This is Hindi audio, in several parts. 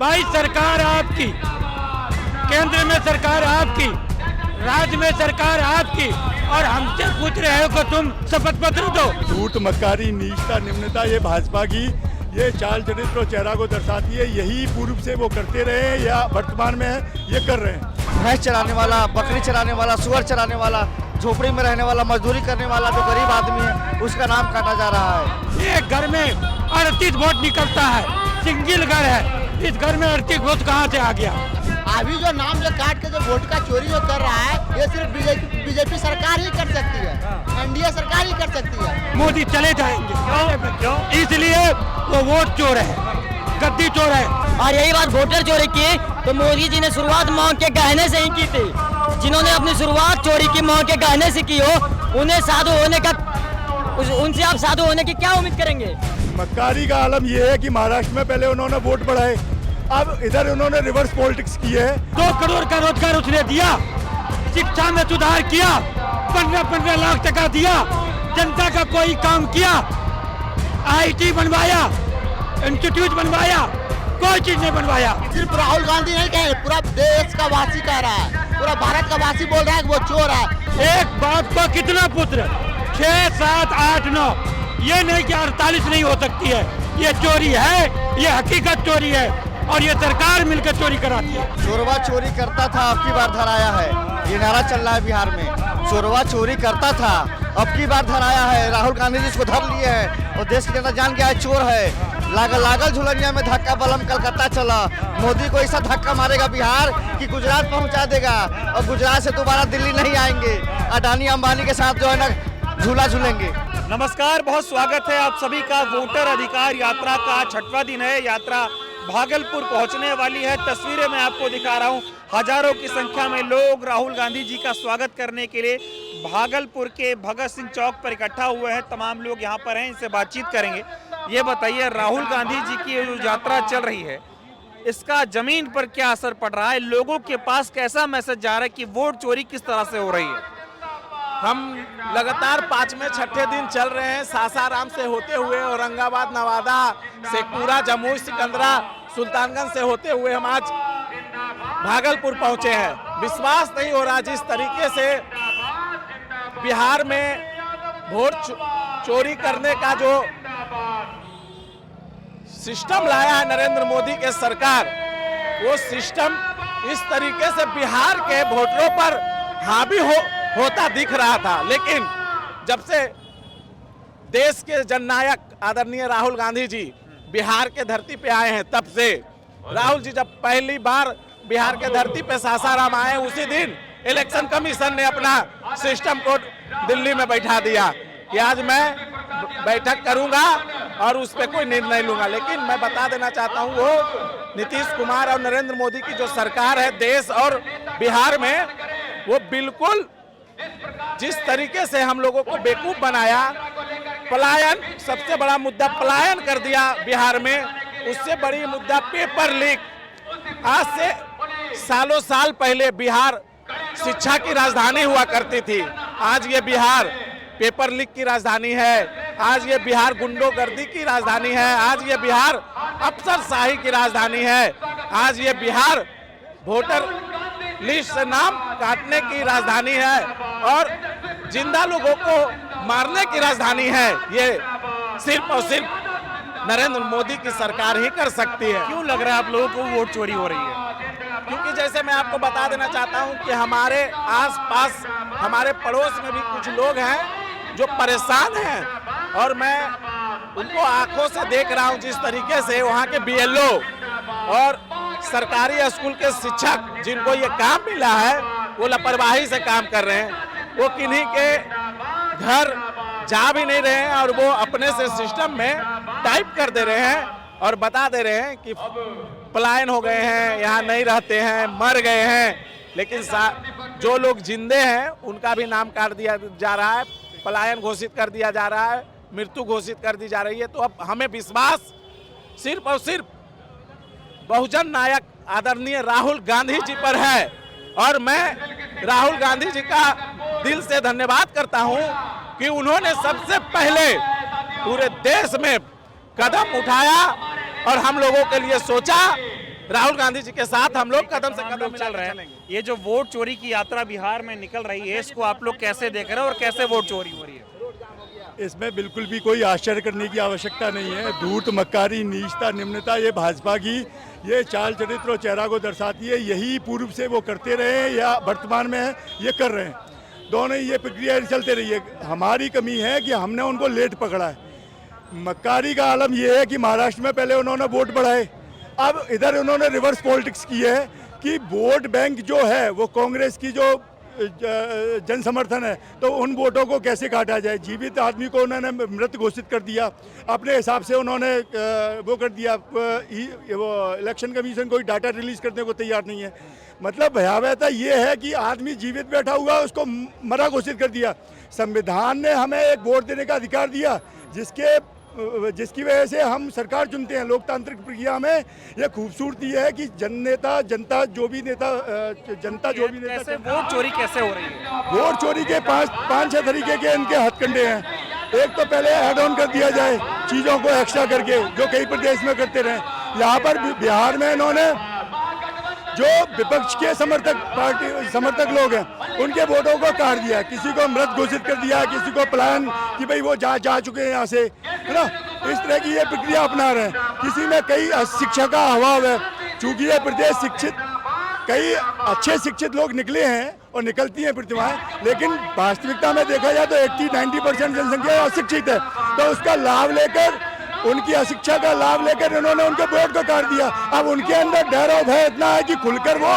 भाई सरकार आपकी, केंद्र में सरकार आपकी, राज्य में सरकार आपकी, और हमसे पूछ रहे हो कि तुम शपथ पत्र दो। झूठ, मक्कारी, नीचता, निम्नता ये भाजपा की ये चाल चरित्र और चेहरा को दर्शाती है। यही पूर्व से वो करते रहे हैं या वर्तमान में ये कर रहे हैं। भैंस चराने वाला, बकरी चराने वाला, सुअर चराने वाला, झोपड़ी में रहने वाला, मजदूरी करने वाला जो गरीब आदमी है उसका नाम काटा जा रहा है। एक घर में 38 वोट निकलता है, सिंगल घर है, इस घर में 38 वोट कहाँ से आ गया? अभी जो नाम जो काट के जो वोट का चोरी जो कर रहा है ये सिर्फ बीजेपी सरकार ही कर सकती है, एनडीए सरकार ही कर सकती है। मोदी चले जाएंगे क्यों? इसलिए वो वोट चोर है, गद्दी चोर है। और यही बात वोटर चोरी की तो मोदी जी ने शुरुआत मांग के गहने से ही की थी। जिन्होंने अपनी शुरुआत चोरी की मांग के गहने से की हो, उन्हें साधु होने का, उनसे आप साधु होने की क्या उम्मीद करेंगे? मक्कारी का आलम ये है कि महाराष्ट्र में पहले उन्होंने वोट बढ़ाए, अब इधर उन्होंने रिवर्स पॉलिटिक्स की है। 2 करोड़ का रोजगार उसने दिया, शिक्षा में सुधार किया, 15-15 लाख टका दिया, जनता का कोई काम किया, आईटी बनवाया, इंस्टीट्यूट बनवाया, कोई चीज नहीं बनवाया। सिर्फ राहुल गांधी नहीं कहे, पूरा देश का वासी कह रहा है, पूरा भारत का वासी बोल रहा है कि वो चोर है। एक बाप को कितना पुत्र? 6, 7, 8, 9, ये नहीं कि 48 नहीं हो सकती है। ये चोरी है, ये हकीकत चोरी है, और ये सरकार मिलकर चोरी कराती है। चोरवा चोरी करता था, अब की बार धराया है। ये नारा चल रहा है बिहार में, चोरवा चोरी करता था, अब की बार धराया है। राहुल गांधी जी इसको धर लिए हैं और देश की जनता जान गया है चोर है। लागल झुलनिया में धक्का बलम कलकत्ता चला। मोदी को ऐसा धक्का मारेगा बिहार कि गुजरात पहुंचा देगा, और गुजरात से दोबारा दिल्ली नहीं आएंगे। अडानी अंबानी के साथ जो है ना झूला झूलेंगे। नमस्कार, बहुत स्वागत है आप सभी का। वोटर अधिकार यात्रा का 6वां दिन है। यात्रा भागलपुर पहुंचने वाली है। तस्वीरें मैं आपको दिखा रहा हूं। हजारों की संख्या में लोग राहुल गांधी जी का स्वागत करने के लिए भागलपुर के भगत सिंह चौक पर इकट्ठा हुए हैं। तमाम लोग यहां पर हैं, इनसे बातचीत करेंगे। ये बताइए, राहुल गांधी जी की जो यात्रा चल रही है, इसका जमीन पर क्या असर पड़ रहा है? लोगों के पास कैसा मैसेज जा रहा है कि वोट चोरी किस तरह से हो रही है? हम लगातार 5वें 6ठे दिन चल रहे हैं। सासाराम से होते हुए औरंगाबाद, नवादा, शेखपुरा, जमुई, सिकंदरा, सुल्तानगंज से होते हुए हम आज भागलपुर पहुंचे हैं। विश्वास नहीं हो रहा जिस तरीके से बिहार में वोट चोरी करने का जो सिस्टम लाया है नरेंद्र मोदी के सरकार, वो सिस्टम इस तरीके से बिहार के वोटरों पर हावी होता दिख रहा था। लेकिन जब से देश के जननायक आदरणीय राहुल गांधी जी बिहार के धरती पे आए हैं, तब से राहुल जी जब पहली बार बिहार के धरती पे सासाराम आए, उसी दिन इलेक्शन कमीशन ने अपना सिस्टम को दिल्ली में बैठा दिया कि आज मैं बैठक करूंगा और उस पर कोई निर्णय लूंगा। लेकिन मैं बता देना चाहता हूं, वो नीतीश कुमार और नरेंद्र मोदी की जो सरकार है देश और बिहार में, वो बिल्कुल जिस तरीके से हम लोगों को बेवकूफ बनाया, पलायन, सबसे बड़ा मुद्दा पलायन कर दिया बिहार में। उससे बड़ी मुद्दा पेपर लीक। आज से सालों साल पहले बिहार शिक्षा की राजधानी हुआ करती थी, आज ये बिहार पेपर लीक की राजधानी है। आज ये बिहार गुंडोगर्दी की राजधानी है। आज ये बिहार अफसरशाही की राजधानी है। आज ये बिहार वोटर लिस्ट से नाम काटने की राजधानी है और जिंदा लोगों को मारने की राजधानी है। ये सिर्फ और सिर्फ नरेंद्र मोदी की सरकार ही कर सकती है। क्यों लग रहा है आप लोगों को वोट चोरी हो रही है? क्योंकि जैसे मैं आपको बता देना चाहता हूं कि हमारे आसपास, हमारे पड़ोस में भी कुछ लोग हैं जो परेशान हैं, और मैं उनको आंखों से देख रहा हूं जिस तरीके से वहां के बीएलओ और सरकारी स्कूल के शिक्षक जिनको ये काम मिला है, वो लापरवाही से काम कर रहे हैं। वो किन्हीं के घर जा भी नहीं रहे हैं और वो अपने से सिस्टम में टाइप कर दे रहे हैं और बता दे रहे हैं कि पलायन हो गए हैं, यहाँ नहीं रहते हैं, मर गए हैं। लेकिन जो लोग जिंदे हैं उनका भी नाम काट दिया जा रहा है, पलायन घोषित कर दिया जा रहा है, मृत्यु घोषित कर दी जा रही है। तो अब हमें विश्वास सिर्फ और सिर्फ बहुजन नायक आदरणीय राहुल गांधी जी पर है, और मैं राहुल गांधी जी का दिल से धन्यवाद करता हूं कि उन्होंने सबसे पहले पूरे देश में कदम उठाया और हम लोगों के लिए सोचा राहुल गांधी जी के साथ हम लोग कदम से कदम चल रहे हैं। चलेंगे। ये जो वोट चोरी की यात्रा बिहार में निकल रही है, इसको आप लोग कैसे देख रहे हैं और कैसे वोट चोरी हो रही है? इसमें बिल्कुल भी कोई आश्चर्य करने की आवश्यकता नहीं है। धूर्त, मक्कारी, नीचता, निम्नता ये भाजपा की ये चाल चरित्र और चेहरा को दर्शाती है। यही पूर्व से वो करते रहे हैं या वर्तमान में है ये कर रहे हैं, दोनों ही ये प्रक्रिया चलते रही है। हमारी कमी है कि हमने उनको लेट पकड़ा है। मक्कारी का आलम ये है कि महाराष्ट्र में पहले उन्होंने वोट बढ़ाए, अब इधर उन्होंने रिवर्स पॉलिटिक्स की है कि वोट बैंक जो है वो कांग्रेस की जो जन समर्थन है, तो उन वोटों को कैसे काटा जाए। जीवित आदमी को उन्होंने मृत घोषित कर दिया, अपने हिसाब से उन्होंने वो कर दिया। वो इलेक्शन कमीशन कोई डाटा रिलीज करने को तैयार नहीं है। मतलब भयावहता ये है कि आदमी जीवित बैठा हुआ उसको मरा घोषित कर दिया। संविधान ने हमें एक वोट देने का अधिकार दिया जिसकी वजह से हम सरकार चुनते हैं। लोकतांत्रिक प्रक्रिया में यह खूबसूरती है कि जनता जो भी नेता कैसे वोट चोरी कैसे हो रही है? वोट चोरी के पाँच छह तरीके के इनके हथकंडे हैं। एक तो पहले ऐड ऑन कर दिया जाए चीज़ों को एक्स्ट्रा करके, जो कई प्रदेश में करते रहे। यहाँ पर बिहार में इन्होंने जो विपक्ष के समर्थक लोग हैं उनके वोटों को काट दिया, किसी को मृत घोषित कर दिया, किसी को प्लान कि भाई वो जा चुके हैं यहाँ से, है ना। इस तरह की ये प्रक्रिया अपना रहे हैं। किसी में कई शिक्षा का अभाव है, चूंकि ये प्रदेश शिक्षित, कई अच्छे शिक्षित लोग निकले हैं और निकलती हैं प्रतिभाएं, लेकिन वास्तविकता में देखा जाए तो 80-90% जनसंख्या अशिक्षित है। तो उसका लाभ लेकर, उनकी अशिक्षा का लाभ लेकर इन्होंने उनके वोट को काट दिया। अब उनके अंदर डर और भय इतना है कि खुलकर वो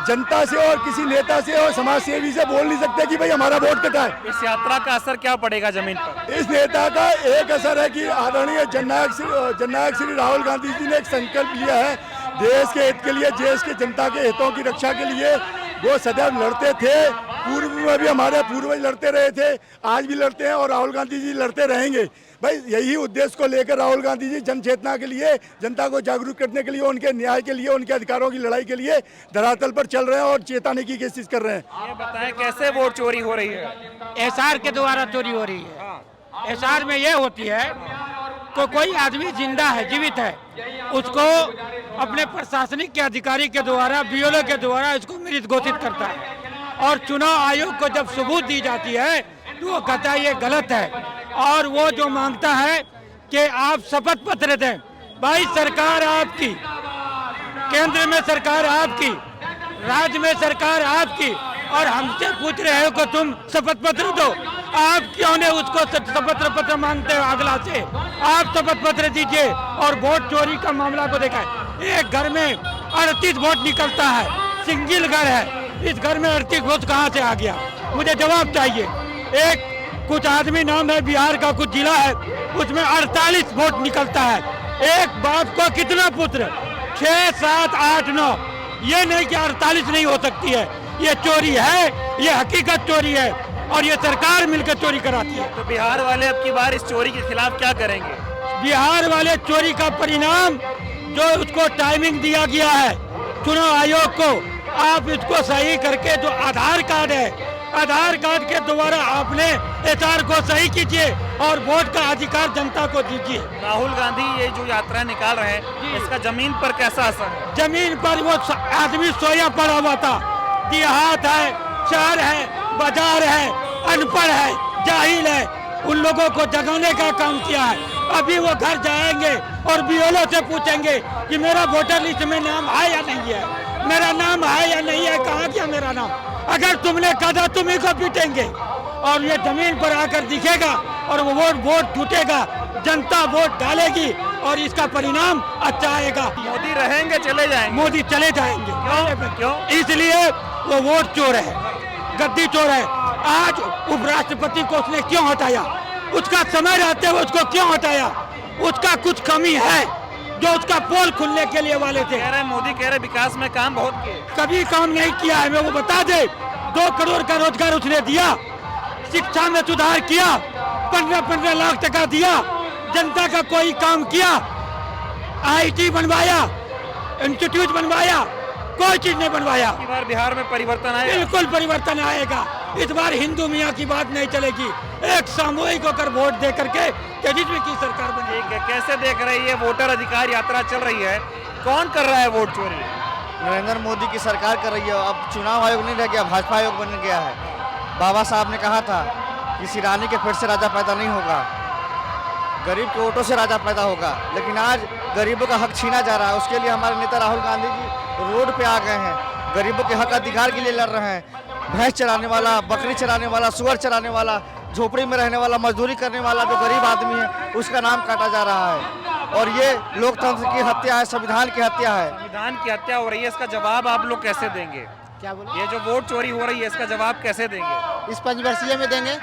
जनता से और किसी नेता से और समाज सेवी से बोल नहीं सकते कि भाई हमारा वोट कटा है। इस यात्रा का असर क्या पड़ेगा जमीन पर? इस नेता का एक असर है कि आदरणीय जननायक श्री राहुल गांधी जी ने एक संकल्प लिया है देश के हित के लिए, देश के जनता के हितों की रक्षा के लिए। वो सदैव लड़ते थे, पूर्व में भी हमारे पूर्वज लड़ते रहे थे, आज भी लड़ते हैं और राहुल गांधी जी लड़ते रहेंगे। भाई यही उद्देश्य को लेकर राहुल गांधी जी जन चेतना के लिए, जनता को जागरूक करने के लिए, उनके न्याय के लिए, उनके अधिकारों की लड़ाई के लिए धरातल पर चल रहे हैं और चेताने की कोशिश कर रहे हैं। ये बताएं कैसे वोट चोरी हो रही है? एसआर के द्वारा चोरी हो रही है। एसआर में ये होती है तो कोई आदमी जिंदा है, जीवित है, उसको अपने प्रशासनिक के अधिकारी के द्वारा, बीएलओ के द्वारा इसको मृत घोषित करता है और चुनाव आयोग को जब सबूत दी जाती है तो वो कहता है ये गलत है और वो जो मांगता है कि आप शपथ पत्र दें। भाई सरकार आपकी, केंद्र में सरकार आपकी, राज्य में सरकार आपकी, और हमसे पूछ रहे हो कि तुम शपथ पत्र दो। आप क्यों ने उसको शपथ पत्र मांगते हो? अगला से आप शपथ पत्र दीजिए। और वोट चोरी का मामला को देखा है, एक घर में 38 वोट निकलता है, सिंगल घर है, इस घर में 38 वोट कहाँ से आ गया? मुझे जवाब चाहिए। एक कुछ आदमी नाम है बिहार का, कुछ जिला है, उसमें 48 वोट निकलता है। एक बाप को कितना पुत्र? 6, 7, 8, 9। ये नहीं कि 48 नहीं हो सकती है। ये चोरी है, ये हकीकत चोरी है और ये सरकार मिलकर चोरी कराती है। तो बिहार वाले अब की बार इस चोरी के खिलाफ क्या करेंगे? बिहार वाले चोरी का परिणाम जो उसको टाइमिंग दिया गया है चुनाव आयोग को, आप इसको सही करके जो आधार कार्ड है, आधार कार्ड के द्वारा आपने एसआर को सही कीजिए और वोट का अधिकार जनता को दीजिए। राहुल गांधी ये जो यात्रा निकाल रहे हैं, इसका जमीन पर कैसा असर है? जमीन पर वो आदमी सोया पड़ा हुआ था। देहात है, शहर है, बाजार है, अनपढ़ है, जाहिल है, उन लोगों को जगाने का काम किया है। अभी वो घर जाएंगे और बीएलओ से पूछेंगे कि मेरा वोटर लिस्ट में नाम है या नहीं है, मेरा नाम है या नहीं है, कहाँ गया मेरा नाम? अगर तुमने कहा तुम्ही को पीटेंगे और ये जमीन पर आकर दिखेगा और वो वोट टूटेगा, जनता वोट डालेगी और इसका परिणाम अच्छा आएगा। मोदी रहेंगे चले जाएंगे? मोदी चले जाएंगे। क्यों? इसलिए वो वोट चोर है, गद्दी चोर है। आज उपराष्ट्रपति को उसने क्यों हटाया? उसका समय रहते हुए उसको क्यों हटाया? उसका कुछ कमी है जो उसका पोल खुलने के लिए वाले थे। कह रहे मोदी कह रहे विकास में काम बहुत किए। कभी काम नहीं किया है, मैं वो बता दे। 2 करोड़ का रोजगार उसने दिया, शिक्षा में सुधार किया, 15-15 लाख टका दिया, जनता का कोई काम किया, आईटी बनवाया, इंस्टीट्यूट बनवाया, कोई चीज नहीं बनवाया। इस बार बिहार में परिवर्तन आएगा? बिल्कुल परिवर्तन आएगा। इस बार हिंदू मियाँ की बात नहीं चलेगी। एक सामूहिक होकर वोट दे करके तेजस्वी की सरकार बनेगी। ठीक है, कैसे देख रही है? वोटर अधिकार यात्रा चल रही है, कौन कर रहा है वोट चोरी? नरेंद्र मोदी की सरकार कर रही है। अब चुनाव आयोग नहीं रह गया, भाजपा आयोग बन गया है। बाबा साहब ने कहा था कि सिरानी के पेट से राजा पैदा नहीं होगा, गरीब के वोटों से राजा पैदा होगा। लेकिन आज गरीबों का हक छीना जा रहा है। उसके लिए हमारे नेता राहुल गांधी जी रोड पे आ गए हैं, गरीबों के हक अधिकार के लिए लड़ रहे हैं। भैंस चराने वाला, बकरी चराने वाला, सुअर चराने वाला, झोपड़ी में रहने वाला, मजदूरी करने वाला जो गरीब आदमी है उसका नाम काटा जा रहा है। और ये लोकतंत्र की हत्या है, संविधान की हत्या है। संविधान की हत्या हो रही है, इसका जवाब आप लोग कैसे देंगे? क्या बोले? ये जो वोट चोरी हो रही है इसका जवाब कैसे देंगे? इस पंचवर्षीय में देंगे।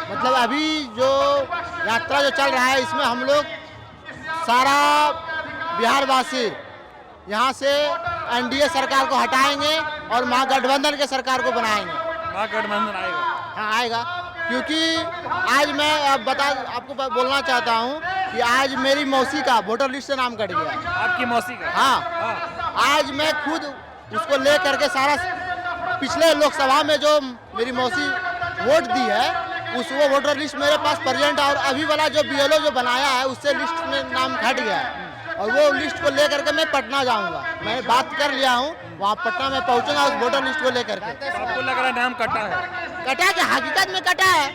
मतलब अभी जो यात्रा जो चल रहा है इसमें हम लोग सारा बिहारवासी यहाँ से एनडीए सरकार को हटाएंगे और महागठबंधन के सरकार को बनाएंगे। महागठबंधन आएगा? हाँ आएगा, क्योंकि आज मैं आपको बोलना चाहता हूँ कि आज मेरी मौसी का वोटर लिस्ट से नाम कट गया। आपकी मौसी का? हाँ, आज मैं खुद उसको ले करके सारा पिछले लोकसभा में जो मेरी मौसी वोट दी है उस वो वोटर लिस्ट मेरे पास प्रेजेंट है। और अभी वाला जो बीएलओ जो बनाया है उससे लिस्ट में नाम हट गया है और वो लिस्ट को लेकर के मैं पटना जाऊंगा। मैंने बात कर लिया हूँ, वहाँ पटना में पहुँचूंगा उस वोटर लिस्ट को लेकर के। आपको लग रहा है नाम कटा है? कटा है कि हकीकत में कटा है।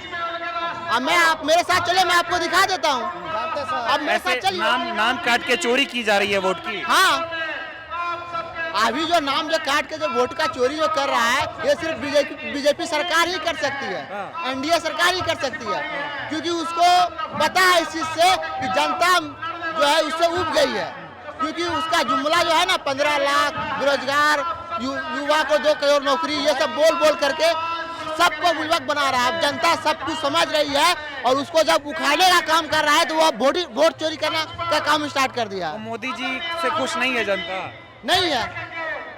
अब आप मेरे साथ चले, मैं आपको दिखा देता हूँ। अब मेरे साथ चलिए। नाम काट के चोरी की जा रही है वोट की? हाँ, अभी जो नाम जो काट के जो वोट का चोरी जो कर रहा है ये सिर्फ बीजेपी सरकार ही कर सकती है, एनडीए सरकार ही कर सकती है। क्योंकि उसको पता है इस चीज से कि जनता जो है उससे उब गई है। क्योंकि उसका जुमला जो है ना 15 लाख बेरोजगार युवा को 2 करोड़ नौकरी, ये सब बोल बोल करके सबको बुलवक बना रहा है। अब जनता सब कुछ समझ रही है और उसको जब उखाड़ने का काम कर रहा है तो वह वोट चोरी करना का काम स्टार्ट कर दिया। तो मोदी जी से खुश नहीं है जनता? नहीं है,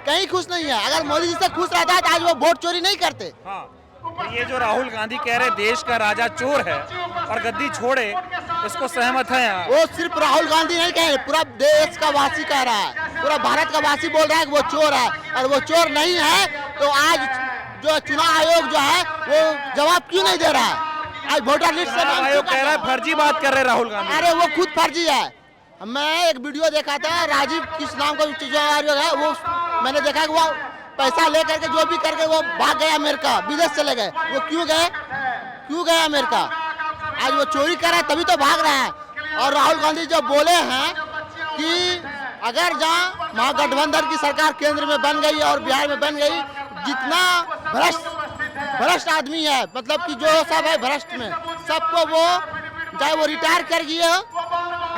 कहीं खुश नहीं है। अगर मोदी जी से खुश रहता है तो आज वो वोट चोरी नहीं करते। हाँ, तो ये जो राहुल गांधी कह रहे देश का राजा चोर है और गद्दी छोड़े, इसको सहमत है आप? वो सिर्फ राहुल गांधी नहीं कह रहे, पूरा देश का वासी कह रहा है, पूरा भारत का वासी बोल रहा है कि वो चोर है। और वो चोर नहीं है तो आज जो चुनाव आयोग जो है वो जवाब क्यों नहीं दे रहा है? आज वोटर लिस्ट से आयोग कह रहा है फर्जी बात कर रहे राहुल गांधी। अरे वो खुद फर्जी है। मैं एक वीडियो देखा था, राजीव किस नाम का जो है वो मैंने देखा कि वो पैसा लेकर के जो भी करके वो भाग गया अमेरिका, विदेश चले गए। वो क्यों गए अमेरिका? आज वो चोरी कर रहा है तभी तो भाग रहा है। और राहुल गांधी जो बोले हैं कि अगर जहाँ महागठबंधन की सरकार केंद्र में बन गई और बिहार में बन गई, जितना भ्रष्ट आदमी है, मतलब कि जो सब है भ्रष्ट में, सबको वो चाहे वो रिटायर कर गए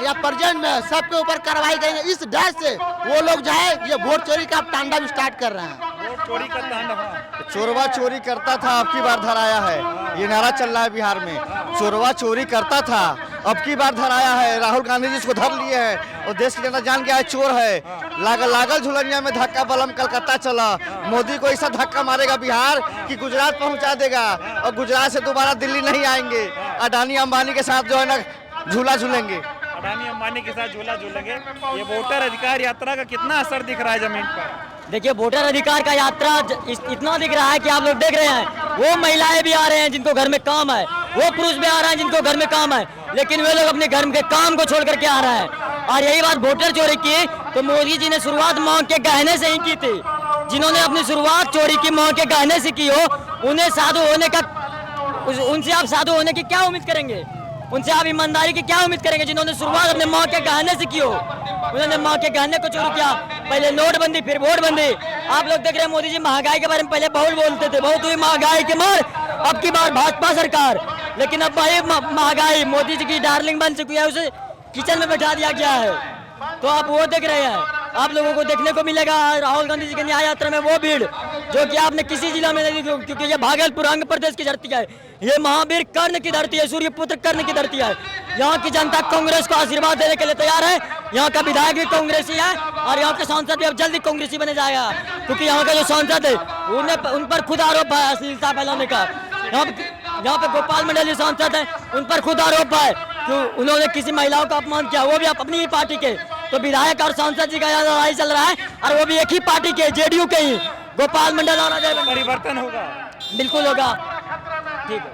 या प्रेजेंट में सबके ऊपर कार्रवाई करेंगे। इस डर से वो लोग जो है ये वोट चोरी का तांडव स्टार्ट कर रहे हैं। वोट चोरी का तांडव? चोरवा चोरी करता था, अब की बार धराया है। ये नारा चल रहा है बिहार में, चोरवा चोरी करता था, अब की बार धराया है। राहुल गांधी जी इसको धर लिए हैं और देश की जनता जान गया है चोर है। लागल झुलनिया में धक्का बलम कलकत्ता चला। मोदी को ऐसा धक्का मारेगा बिहार कि गुजरात पहुंचा देगा और गुजरात से दोबारा दिल्ली नहीं आएंगे। अडानी अंबानी के साथ जो है ना झूला झूलेंगे। अडानी अंबानी के साथ झूला झूलेंगे। ये वोटर अधिकार यात्रा का कितना असर दिख रहा है जमीन पर? देखिए, वोटर अधिकार का यात्रा इतना दिख रहा है कि आप लोग देख रहे हैं, वो महिलाएं भी आ रहे हैं जिनको घर में काम है, वो पुरुष भी आ रहे हैं जिनको घर में काम है, लेकिन वे लोग अपने घर के काम को छोड़ करके आ रहे हैं। और यही बात वोटर चोरी की तो मोदी जी ने शुरुआत मांग के गहने से ही की थी। जिन्होंने अपनी शुरुआत चोरी की मांग के गहने से की हो, उन्हें साधु होने का, उनसे आप साधु होने की क्या उम्मीद करेंगे? उनसे आप ईमानदारी की क्या उम्मीद करेंगे? जिन्होंने शुरुआत अपने माँ के गहने से की हो, उन्होंने माँ के गहने को चोरी किया। पहले नोटबंदी, फिर वोटबंदी। आप लोग देख रहे हैं मोदी जी महंगाई के बारे में पहले बहुत बोलते थे, बहुत हुई महंगाई की मार, अब की बार भाजपा सरकार। लेकिन अब भाई महंगाई मोदी जी की डार्लिंग बन चुकी है, उसे किचन में बैठा दिया गया है। तो आप वो देख रहे हैं, आप लोगों को देखने को मिलेगा राहुल गांधी जी की न्याय यात्रा में वो भीड़ जो कि आपने किसी जिला में नहीं देखी, क्योंकि ये भागलपुर आंध्र प्रदेश की धरती है, ये महावीर कर्ण की धरती है, सूर्यपुत्र कर्ण की धरती है। यहाँ की जनता कांग्रेस को आशीर्वाद देने के लिए तैयार है। यहाँ का विधायक भी कांग्रेसी है और यहाँ के सांसद भी अब जल्दी कांग्रेसी बने जाएगा, क्योंकि यहाँ का जो सांसद है उन पर खुद आरोप है अश्लीलता फैलाने का। यहाँ पे गोपाल मंडल सांसद है, उन पर खुद आरोप है कि उन्होंने किसी महिलाओं का अपमान किया, वो भी अपनी ही पार्टी के। तो विधायक और सांसद जी का यहाँ लड़ाई चल रहा है और वो भी एक ही पार्टी के, जेडीयू के ही, गोपाल मंडल और अजय। परिवर्तन होगा? बिल्कुल होगा। ठीक है।